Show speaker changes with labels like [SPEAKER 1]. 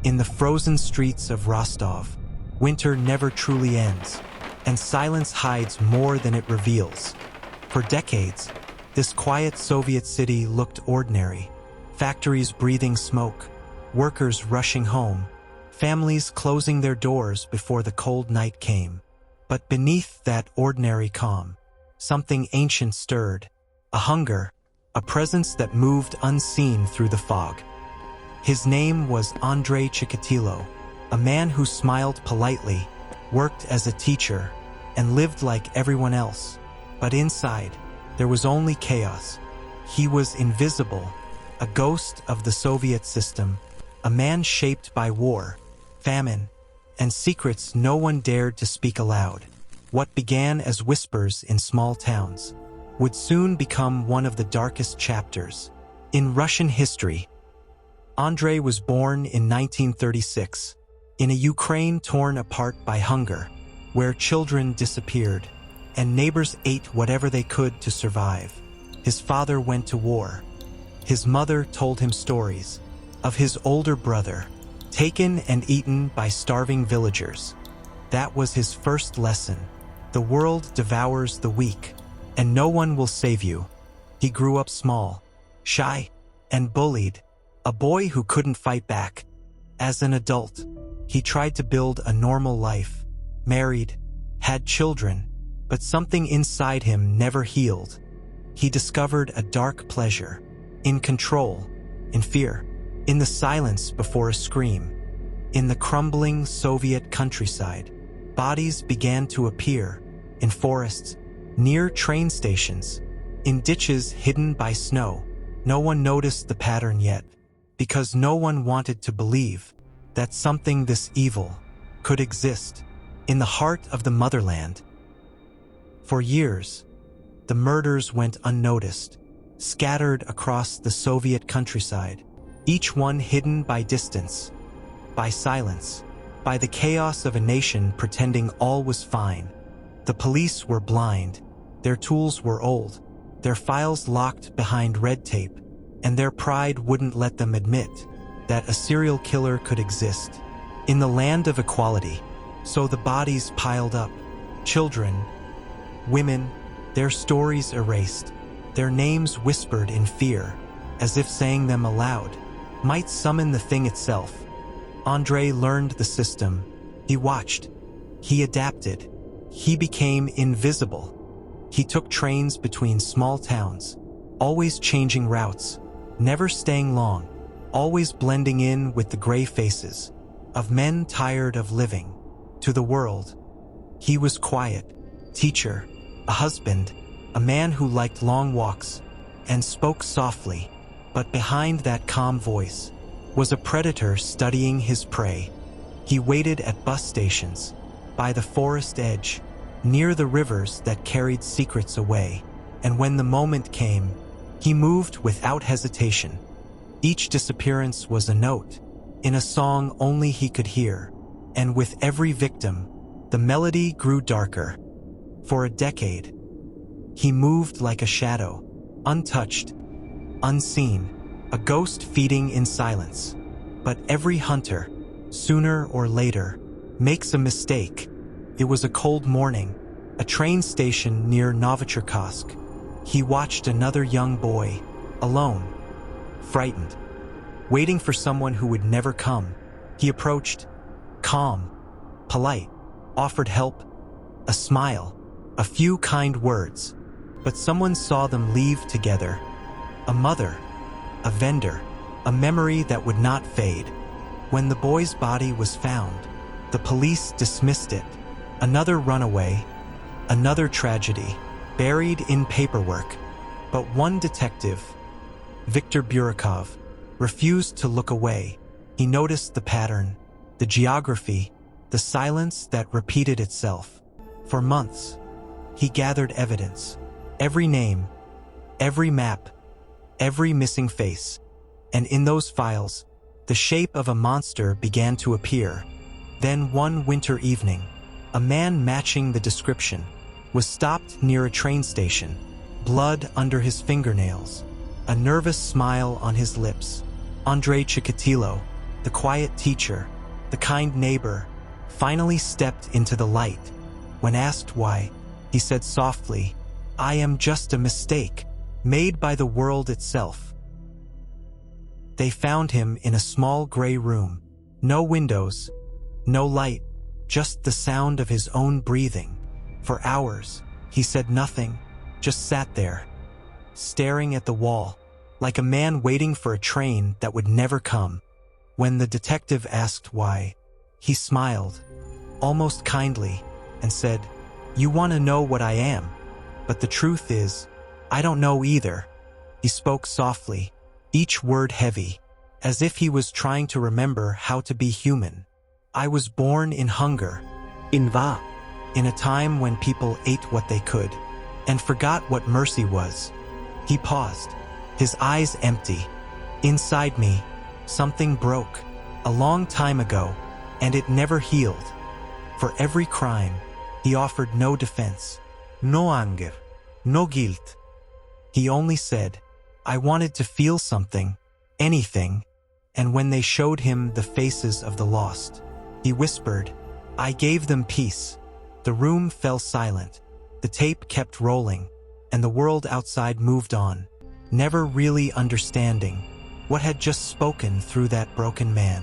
[SPEAKER 1] In the frozen streets of Rostov, winter never truly ends, and silence hides more than it reveals. For decades, this quiet Soviet city looked ordinary. Factories breathing smoke, workers rushing home, families closing their doors before the cold night came. But beneath that ordinary calm, something ancient stirred, a hunger, a presence that moved unseen through the fog. His name was Andrei Chikatilo, a man who smiled politely, worked as a teacher, and lived like everyone else. But inside, there was only chaos. He was invisible, a ghost of the Soviet system, a man shaped by war, famine, and secrets no one dared to speak aloud. What began as whispers in small towns would soon become one of the darkest chapters in Russian history. Andrei was born in 1936, in a Ukraine torn apart by hunger, where children disappeared, and neighbors ate whatever they could to survive. His father went to war. His mother told him stories of his older brother, taken and eaten by starving villagers. That was his first lesson. The world devours the weak, and no one will save you. He grew up small, shy, and bullied, a boy who couldn't fight back. As an adult, he tried to build a normal life, married, had children, but something inside him never healed. He discovered a dark pleasure, in control, in fear, in the silence before a scream. In the crumbling Soviet countryside, bodies began to appear, in forests, near train stations, in ditches hidden by snow. No one noticed the pattern yet, because no one wanted to believe that something this evil could exist in the heart of the motherland. For years, the murders went unnoticed, scattered across the Soviet countryside, each one hidden by distance, by silence, by the chaos of a nation pretending all was fine. The police were blind, their tools were old, their files locked behind red tape, and their pride wouldn't let them admit that a serial killer could exist in the land of equality. So the bodies piled up, children, women, their stories erased, their names whispered in fear, as if saying them aloud might summon the thing itself. Andrei learned the system. He watched. He adapted. He became invisible. He took trains between small towns, always changing routes, never staying long, always blending in with the gray faces of men tired of living. To the world, he was quiet, teacher, a husband, a man who liked long walks and spoke softly. But behind that calm voice was a predator studying his prey. He waited at bus stations, by the forest edge, near the rivers that carried secrets away. And when the moment came, he moved without hesitation. Each disappearance was a note, in a song only he could hear. And with every victim, the melody grew darker. For a decade, he moved like a shadow, untouched, unseen, a ghost feeding in silence. But every hunter, sooner or later, makes a mistake. It was a cold morning, a train station near Novichokhovsk. He watched another young boy, alone, frightened, waiting for someone who would never come. He approached, calm, polite, offered help, a smile, a few kind words. But someone saw them leave together. A mother, a vendor, a memory that would not fade. When the boy's body was found, the police dismissed it. Another runaway, another tragedy, buried in paperwork. But one detective, Viktor Burakov, refused to look away. He noticed the pattern, the geography, the silence that repeated itself. For months, he gathered evidence, every name, every map, every missing face. And in those files, the shape of a monster began to appear. Then one winter evening, a man matching the description was stopped near a train station, blood under his fingernails, a nervous smile on his lips. Andrei Chikatilo, the quiet teacher, the kind neighbor, finally stepped into the light. When asked why, he said softly, "I am just a mistake, made by the world itself." They found him in a small gray room. No windows, no light, just the sound of his own breathing. For hours, he said nothing, just sat there, staring at the wall, like a man waiting for a train that would never come. When the detective asked why, he smiled, almost kindly, and said, "You want to know what I am? But the truth is, I don't know either." He spoke softly, each word heavy, as if he was trying to remember how to be human. "I was born in hunger, in a time when people ate what they could, and forgot what mercy was." He paused, his eyes empty. "Inside me, something broke, a long time ago, and it never healed. For every crime, he offered no defense, no anger, no guilt. He only said, 'I wanted to feel something, anything.' And when they showed him the faces of the lost, he whispered, 'I gave them peace.'" The room fell silent. The tape kept rolling, and the world outside moved on, never really understanding what had just spoken through that broken man.